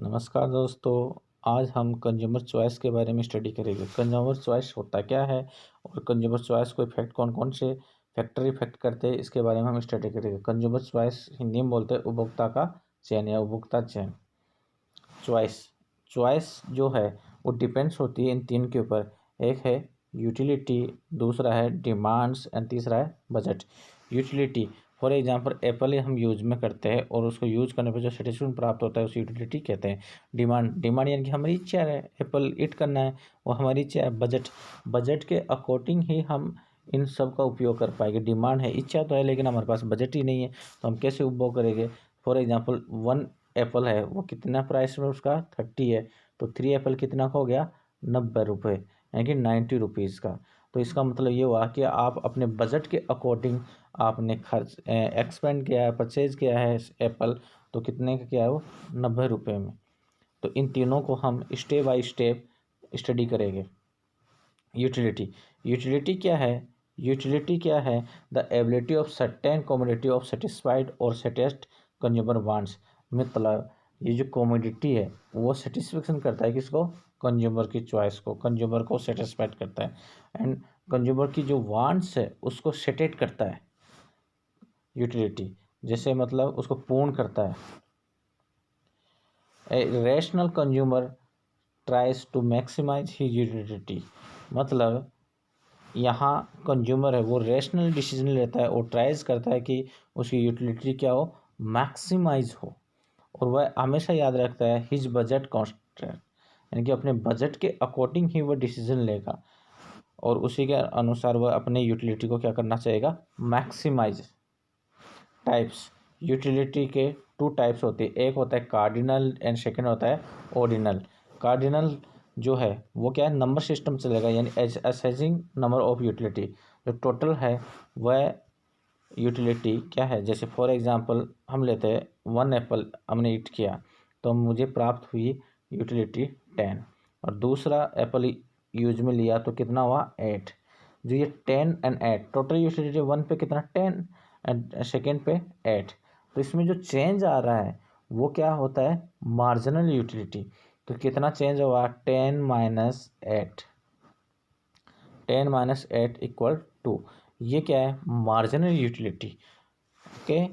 नमस्कार दोस्तों। आज हम कंज्यूमर चॉइस के बारे में स्टडी करेंगे। कंज्यूमर चॉइस होता क्या है और कंज्यूमर चॉइस को इफेक्ट कौन कौन से फैक्टर इफेक्ट करते हैं, इसके बारे में हम स्टडी करेंगे। कंज्यूमर चॉइस हिंदी में बोलते हैं उपभोक्ता का चयन या उपभोक्ता चयन। चॉइस चॉइस जो है वो डिपेंड्स होती है इन तीन के ऊपर। एक है यूटिलिटी, दूसरा है डिमांड्स एंड तीसरा है budget. Utility for example Apple हम यूज में करते हैं और उसको यूज करने पर जो सेटिस्फेक्शन प्राप्त होता है उसे यूटिलिटी कहते हैं। डिमांड यानी कि हमारी इच्छा है, एप्पल ईट करना है, वो हमारी इच्छा है। बजट के अकॉर्डिंग ही हम इन सब का उपयोग कर पाएंगे। डिमांड है, इच्छा तो है लेकिन हमारे पास बजट ही नहीं है, तो हम कैसे उपभोग करेंगे। फॉर एग्जाम्पल वन एप्पल है, वो कितना प्राइस में उसका 30 है, तो 3 एप्पल कितना का हो गया 90 रुपये, यानी कि 90 रुपीज़ का। तो इसका मतलब ये हुआ कि आप अपने बजट के अकॉर्डिंग आपने खर्च एक्सपेंड किया है, परचेज किया है एप्पल, तो कितने का किया है वो 90 रुपये में। तो इन तीनों को हम स्टेप बाय स्टेप स्टडी करेंगे। यूटिलिटी क्या है the ability of certain commodity of satisfied और सेटिस्ड कंज्यूमर वांट्स। मतलब ये जो कमोडिटी है वो सेटिस्फेक्शन करता है किसको, कंज्यूमर की चॉइस को, कंज्यूमर को सेटिस्फाइड करता है। एंड कंज्यूमर की जो वांट्स है उसको सेटेट करता है यूटिलिटी, जैसे मतलब उसको पूर्ण करता है। A rational consumer tries to maximise his utility. मतलब यहाँ कंज्यूमर है वो रैशनल डिसीजन लेता है और ट्राइज करता है कि उसकी यूटिलिटी क्या हो, मैक्सिमाइज हो। और वह हमेशा याद रखता है हिज बजट कॉन्स्टेंट, यानी कि अपने बजट के अकॉर्डिंग ही वह डिसीजन लेगा और उसी के अनुसार वह अपने यूटिलिटी को क्या करना चाहेगा, मैक्सिमाइज। टाइप्स यूटिलिटी के 2 टाइप्स होते हैं, एक होता है कार्डिनल एंड सेकंड होता है ऑर्डिनल। कार्डिनल जो है वो क्या है, नंबर सिस्टम चलेगा, यानी असेसिंग नंबर ऑफ यूटिलिटी। जो टोटल है वह यूटिलिटी क्या है, जैसे फॉर एग्जांपल हम लेते हैं 1 एप्पल हमने ईट किया तो मुझे प्राप्त हुई यूटिलिटी 10, और दूसरा एप्पल यूज में लिया तो कितना हुआ 8। जो ये 10 एंड 8 टोटल यूटिलिटी 1 पे कितना 10 एंड सेकेंड पे 8। तो इसमें जो चेंज आ रहा है वो क्या होता है, मार्जिनल यूटिलिटी। तो कितना चेंज हुआ 10 माइनस 8, 10 माइनस 8 इक्वल 2। ये क्या है, मार्जिनल यूटिलिटी। ओके।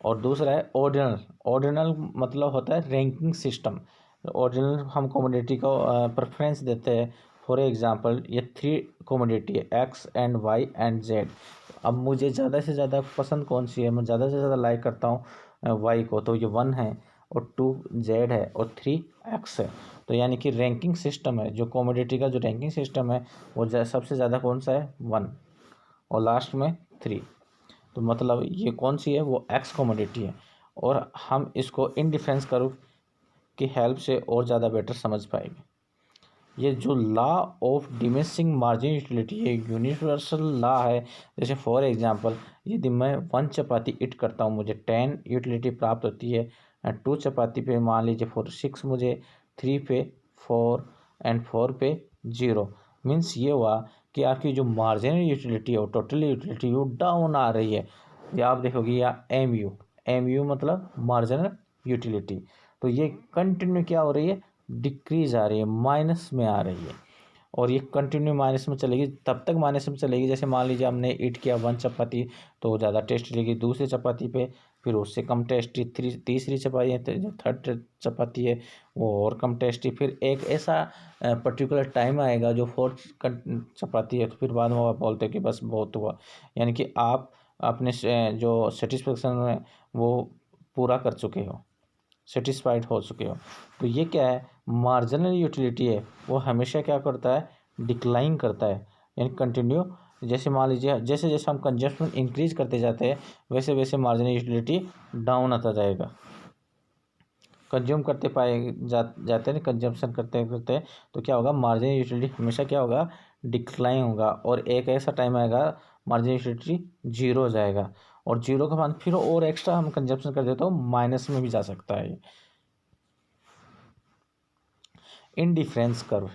और दूसरा है ऑर्डिनल मतलब होता है रैंकिंग सिस्टम। ऑर्डिनल हम कमोडिटी को प्रेफरेंस देते हैं। फॉर एग्जांपल ये 3 कमोडिटी है, X and Y and Z. अब मुझे ज़्यादा से ज़्यादा पसंद कौन सी है, मैं ज़्यादा से ज़्यादा लाइक करता हूँ वाई को, तो ये 1 है और 2 जेड है और 3 एक्स है। तो यानी कि रैंकिंग सिस्टम है, जो कमोडिटी का जो रैंकिंग सिस्टम है वो सबसे ज़्यादा कौन सा है 1 और लास्ट में 3। तो मतलब ये कौन सी है, वो एक्स कमोडिटी है। और हम इसको इन डिफरेंस कर्व की हेल्प से और ज़्यादा बेटर समझ पाएंगे। ये जो law of diminishing margin utility ये यूनिवर्सल लॉ है। जैसे फॉर एग्जांपल यदि मैं 1 चपाती ईट करता हूँ मुझे 10 यूटिलिटी प्राप्त होती है, 2 चपाती पे मान लीजिए 6 मुझे, 3 पे 4 एंड 4 पे 0। मीन्स ये हुआ कि आपकी जो मार्जिनल यूटिलिटी है वो टोटल यूटिलिटी वो डाउन आ रही है। या आप देखोगे या एम यू मतलब मार्जिनल यूटिलिटी, तो ये कंटिन्यू क्या हो रही है, डिक्रीज आ रही है, माइनस में आ रही है। और ये कंटिन्यू माइनस में चलेगी, तब तक माइनस में चलेगी जैसे मान लीजिए हमने ईट किया 1 चपाती तो ज़्यादा टेस्टी लगी, दूसरी चपाती पे फिर उससे कम टेस्टी, तीसरी चपाती है, जो थर्ड चपाती है वो और कम टेस्टी, फिर एक ऐसा पर्टिकुलर टाइम आएगा जो 4th चपाती है तो फिर बाद में वो बोलते हैं कि बस बहुत हुआ। यानी कि आप अपने जो सेटिस्फेक्शन है वो पूरा कर चुके हो, सेटिस्फाइड हो चुके हो। तो ये क्या है, मार्जिनल यूटिलिटी है वो हमेशा क्या करता है, डिक्लाइन करता है, यानी कंटिन्यू। जैसे मान लीजिए जैसे जैसे हम कंजप्शन इंक्रीज करते जाते हैं वैसे वैसे मार्जिनल यूटिलिटी डाउन आता जाएगा। कंज्यूम करते जाते हैं, कंजप्शन करते करते तो क्या होगा, मार्जिनल यूटिलिटी हमेशा क्या होगा, डिक्लाइन होगा। और एक ऐसा टाइम आएगा मार्जिनल यूटिलिटी 0 हो जाएगा, और 0 के बाद फिर और एक्स्ट्रा हम कंजप्शन कर देते हो माइनस में भी जा सकता है। इंडिफरेंस कर्व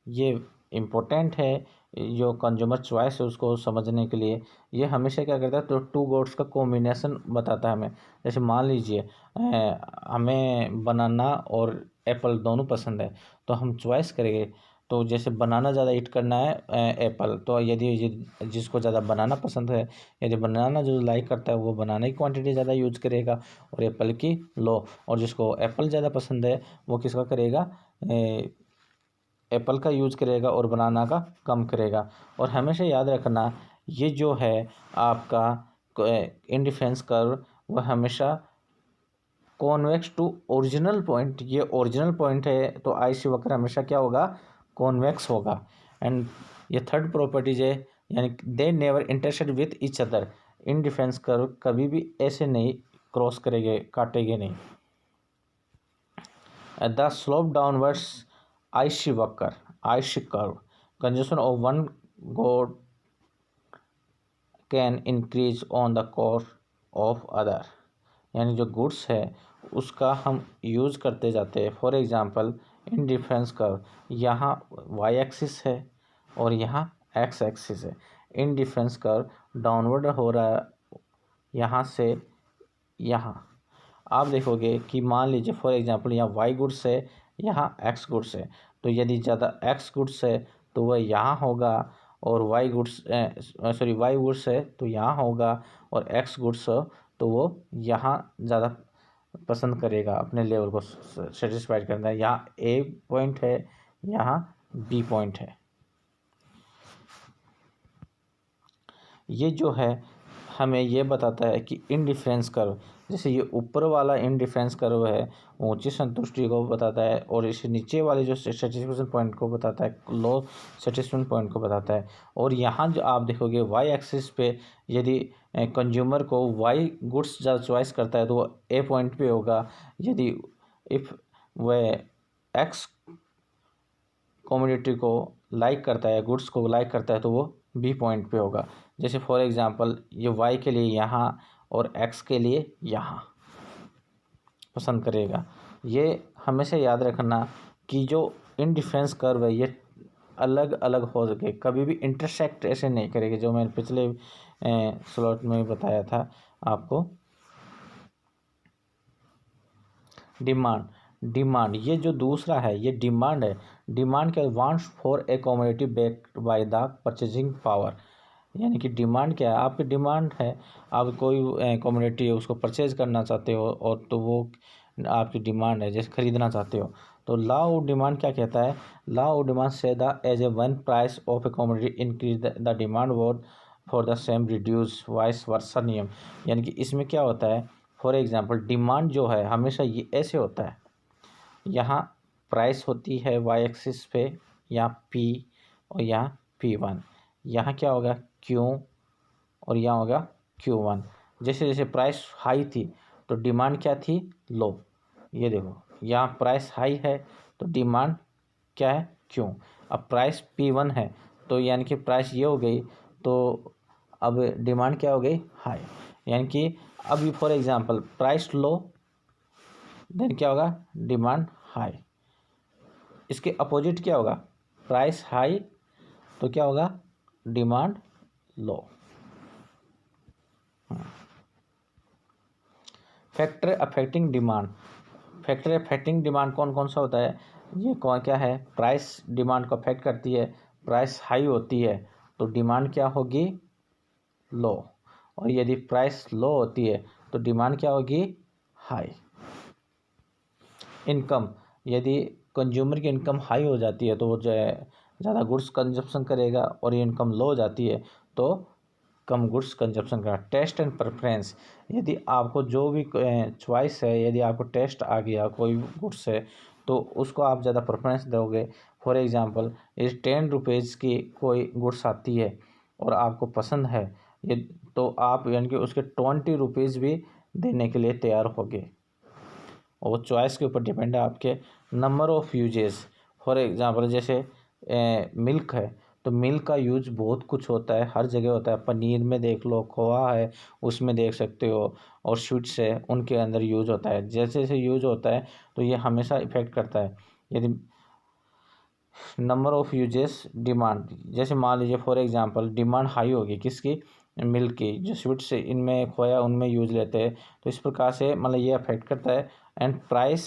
ये इम्पोर्टेंट है जो कंज्यूमर चॉइस है उसको समझने के लिए ये हमेशा क्या करता है, तो टू गोट्स का कॉम्बिनेशन बताता है हमें। जैसे मान लीजिए हमें बनाना और एप्पल दोनों पसंद है, तो हम चॉइस करेंगे। तो जैसे बनाना ज़्यादा ईट करना है एप्पल, तो यदि जिसको ज़्यादा बनाना पसंद है, यदि बनाना जो लाइक करता है वो बनाना की क्वांटिटी ज़्यादा यूज करेगा और एप्पल की लो, और जिसको एप्पल ज़्यादा पसंद है वो किसका करेगा, एप्पल का यूज़ करेगा और बनाना का कम करेगा। और हमेशा याद रखना ये जो है आपका इंडिफरेंस कर्व, वह हमेशा कॉन्वेक्स टू ओरिजिनल पॉइंट, ये ओरिजिनल पॉइंट है तो आईसी वक्र हमेशा क्या होगा, कॉन्वेक्स होगा। एंड ये थर्ड प्रॉपर्टीज है, यानी they never intersect with each other, indifference curve कभी भी ऐसे नहीं क्रॉस करेंगे, काटेंगे नहीं। द स्लोप डाउनवर्ड्स आईसी वक्र, IC curve, consumption of one good can increase on the cost of other, यानी जो गुड्स है उसका हम यूज़ करते जाते हैं। For example in difference curve, यहाँ वाई एक्सिस है और यहाँ एक्स एक्सिस है। इन डिफरेंस कर्व डाउनवर्ड हो रहा है यहाँ से यहाँ। आप देखोगे कि मान लीजिए फॉर एग्जांपल यहाँ वाई गुड्स है, यहाँ एक्स गुड्स है, तो यदि ज़्यादा एक्स गुड्स है तो वह यहाँ होगा, और वाई गुड्स वाई गुड्स है तो यहाँ होगा, और एक्स गुड्स हो तो वो यहाँ ज़्यादा पसंद करेगा, अपने लेवल को सेटिस्फाइड करना है। यहाँ ए पॉइंट है, यहाँ बी पॉइंट है। ये जो है हमें ये बताता है कि इंडिफरेंस कर्व, जैसे ये ऊपर वाला इंडिफरेंस कर्व है ऊंची संतुष्टि को बताता है, और इस नीचे वाले जो सेटिस्फेक्शन पॉइंट को बताता है, लो सेटिस्फेक्शन पॉइंट को बताता है। और यहाँ जो आप देखोगे वाई एक्सिस पे, यदि कंज्यूमर को वाई गुड्स ज़्यादा चॉइस करता है तो वो ए पॉइंट पे होगा, यदि इफ़ वह एक्स कम्युनिटी को लाइक करता है, गुड्स को लाइक करता है, तो वो बी पॉइंट पे होगा। जैसे फॉर एग्जांपल ये वाई के लिए यहाँ और एक्स के लिए यहाँ पसंद करेगा। ये हमेशा याद रखना कि जो इंडिफरेंस कर्व है ये अलग अलग हो सके, कभी भी इंटरसेक्ट ऐसे नहीं करेगी, जो मैंने पिछले स्लॉट में बताया था आपको। डिमांड ये जो दूसरा है ये डिमांड है। डिमांड क्या, wants for a commodity backed by the purchasing power, यानी कि डिमांड क्या है, आपकी डिमांड है, आप कोई कमोडिटी है उसको परचेज करना चाहते हो, और तो वो आपकी डिमांड है, जैसे खरीदना चाहते हो। तो लॉ ऑफ डिमांड क्या कहता है, लॉ ऑफ डिमांड से the as a one price of a commodity increase the demand what for the same reduce vice versa नियम, यानी कि इसमें क्या होता है, फॉर एग्जांपल डिमांड जो है हमेशा ये ऐसे होता है, यहाँ प्राइस होती है वाई एक्सिस पे, यहाँ पी और यहाँ P1, यहाँ क्या होगा क्यू और यहाँ होगा Q1। जैसे जैसे प्राइस हाई थी तो डिमांड क्या थी, लो। ये देखो यहाँ प्राइस हाई है तो डिमांड क्या है, क्यों। अब प्राइस P1 है तो यानी कि प्राइस ये हो गई, तो अब डिमांड क्या हो गई, हाई। यानी कि अभी for example price low, then क्या होगा, डिमांड हाई। इसके अपोजिट क्या होगा, प्राइस हाई तो क्या होगा, demand low. Factor affecting demand, factor affecting demand कौन कौन सा होता है, ये कौन क्या है, प्राइस डिमांड को अफेक्ट करती है। प्राइस हाई होती है तो डिमांड क्या होगी, लो, और यदि प्राइस लो होती है तो डिमांड क्या होगी, हाई। इनकम, यदि कंज्यूमर की इनकम हाई हो जाती है तो वो जो है ज़्यादा गुड्स कंजप्शन करेगा, और ये इनकम लो हो जाती है तो कम गुड्स कंजप्शन करेगा। टेस्ट एंड प्रेफरेंस, यदि आपको जो भी चॉइस है, यदि आपको टेस्ट आ गया कोई गुड्स है तो उसको आप ज़्यादा प्रेफरेंस दोगे। फॉर एग्जांपल इस 10 रुपीज़ की कोई गुड्स आती है और आपको पसंद है ये, तो आप यानी कि उसके 20 रुपीज़ भी देने के लिए तैयार होगे, और वो चॉइस के ऊपर डिपेंड है आपके। Number of uses, for example जैसे मिल्क है तो मिल्क का यूज बहुत कुछ होता है, हर जगह होता है। पनीर में देख लो, खोआ है उसमें देख सकते हो, और स्वीट्स है उनके अंदर यूज होता है। जैसे जैसे यूज होता है तो ये हमेशा इफ़ेक्ट करता है। यदि नंबर ऑफ यूजेस डिमांड, जैसे मान लीजिए फॉर एग्जांपल डिमांड हाई होगी किसकी, मिल्क की, जो स्वीट्स इनमें खोया उनमें यूज लेते हैं, तो इस प्रकार से मतलब ये अफेक्ट करता है। And price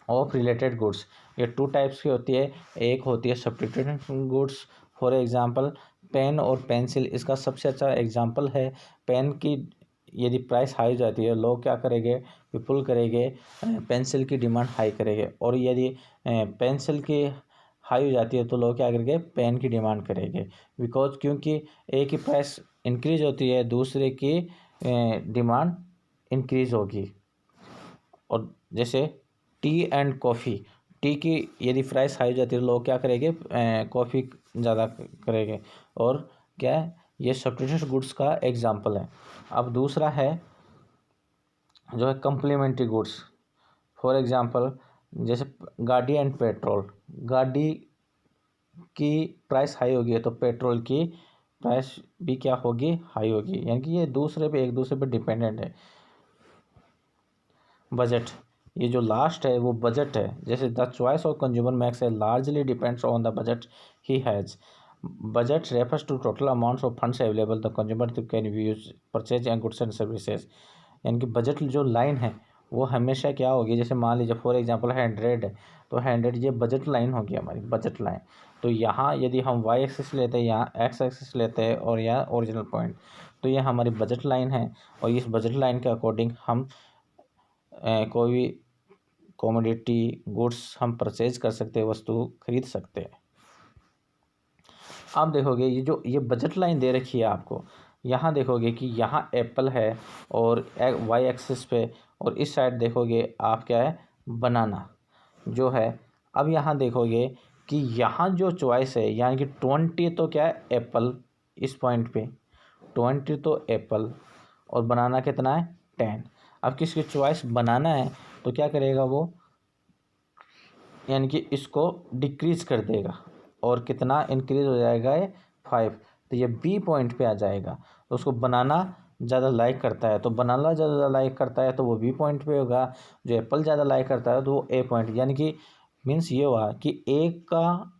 of related goods, ये टू टाइप्स की होती है, एक होती है substituted goods, for example pen और पेंसिल इसका सबसे अच्छा एग्जांपल है। पेन की यदि प्राइस हाई हो जाती है, लोग क्या करेंगे, पीपल करेंगे पेंसिल की डिमांड हाई करेंगे, और यदि पेंसिल की हाई हो जाती है तो लोग क्या करेंगे, पेन की डिमांड करेंगे, बिकॉज क्योंकि एक की प्राइस इंक्रीज होती है, दूसरे की डिमांड इंक्रीज होगी। और जैसे टी एंड कॉफ़ी, टी की यदि प्राइस हाई हो जाती है तो लोग क्या करेंगे, कॉफ़ी ज़्यादा करेंगे, और क्या है, ये सब्स्टिट्यूटेड गुड्स का एग्जांपल है। अब दूसरा है जो है कम्प्लीमेंट्री गुड्स, फॉर एग्जांपल जैसे गाड़ी एंड पेट्रोल, गाड़ी की प्राइस हाई होगी तो पेट्रोल की प्राइस भी क्या होगी, हाई होगी, यानी कि ये एक दूसरे पे डिपेंडेंट है। बजट, ये जो लास्ट है वो बजट है, जैसे the choice of consumer max a largely depends on the budget he has. Budget refers to total amounts of funds available the consumer can use purchase and goods and services, यानी कि budget जो line है वो हमेशा क्या होगी, जैसे मान लीजिए फॉर एग्जांपल 100 है, तो 100 ये बजट लाइन होगी हमारी, बजट लाइन। तो यहाँ यदि हम वाई एक्सिस लेते हैं, यहाँ एक्स एक्सिस लेते हैं, और यहाँ ओरिजिनल पॉइंट, तो ये हमारी बजट लाइन है, और इस बजट लाइन के अकॉर्डिंग हम कोई भी कॉमोडिटी गुड्स हम परचेज कर सकते हैं, वस्तु खरीद सकते हैं। आप देखोगे ये बजट लाइन दे रखी है आपको, यहाँ देखोगे कि यहाँ एप्पल है और वाई एक्सिस पे, और इस साइड देखोगे आप क्या है, बनाना जो है। अब यहाँ देखोगे कि यहाँ जो चॉइस है, यानी कि 20 तो क्या है, एप्पल, इस पॉइंट पे 20 तो एप्पल, और बनाना कितना है, 10। अब किसकी चॉइस बनाना है तो क्या करेगा वो, यानी कि इसको डिक्रीज कर देगा, और कितना इंक्रीज हो जाएगा, ये 5, तो ये बी पॉइंट पे आ जाएगा। तो उसको बनाना ज़्यादा लाइक करता है, तो बनाना ज़्यादा लाइक करता है तो वो बी पॉइंट पे होगा, जो एप्पल ज़्यादा लाइक करता है तो वो ए पॉइंट, यानी कि मीन्स ये हुआ कि एक का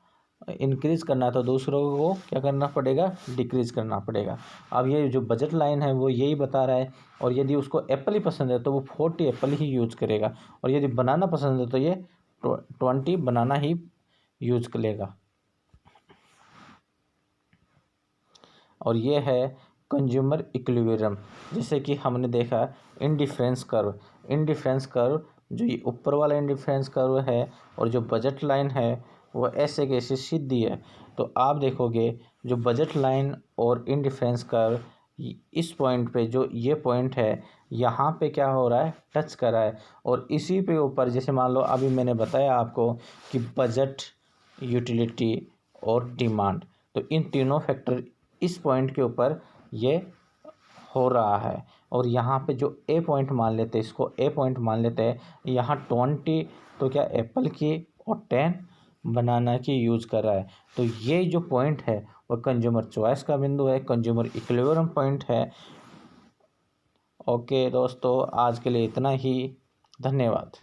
इंक्रीज करना है तो दूसरों को क्या करना पड़ेगा, डिक्रीज करना पड़ेगा। अब ये जो बजट लाइन है वो यही बता रहा है, और यदि उसको एप्पल ही पसंद है तो वो 40 एप्पल ही यूज करेगा, और यदि बनाना पसंद है तो ये 20 बनाना ही यूज करेगा। और ये है कंज्यूमर इक्विलिब्रियम, जैसे कि हमने देखा इंडिफरेंस कर्व, इंडिफरेंस कर्व जो ये ऊपर वाला इंडिफरेंस कर्व है, और जो बजट लाइन है वो ऐसे कैसे सीधी है। तो आप देखोगे जो बजट लाइन और इंडिफरेंस कर्व इस पॉइंट पे, जो ये पॉइंट है यहाँ पे क्या हो रहा है, टच कर रहा है, और इसी पे ऊपर जैसे मान लो अभी मैंने बताया आपको कि बजट, यूटिलिटी और डिमांड, तो इन तीनों फैक्टर इस पॉइंट के ऊपर ये हो रहा है। और यहाँ पे जो ए पॉइंट मान लेते हैं, इसको ए पॉइंट मान लेते हैं, यहाँ 20 तो क्या एप्पल की और 10 बनाना की यूज़ कर रहा है। तो ये जो पॉइंट है वो कंज्यूमर चॉइस का बिंदु है, कंज्यूमर इक्विलिब्रियम पॉइंट है। ओके दोस्तों, आज के लिए इतना ही, धन्यवाद।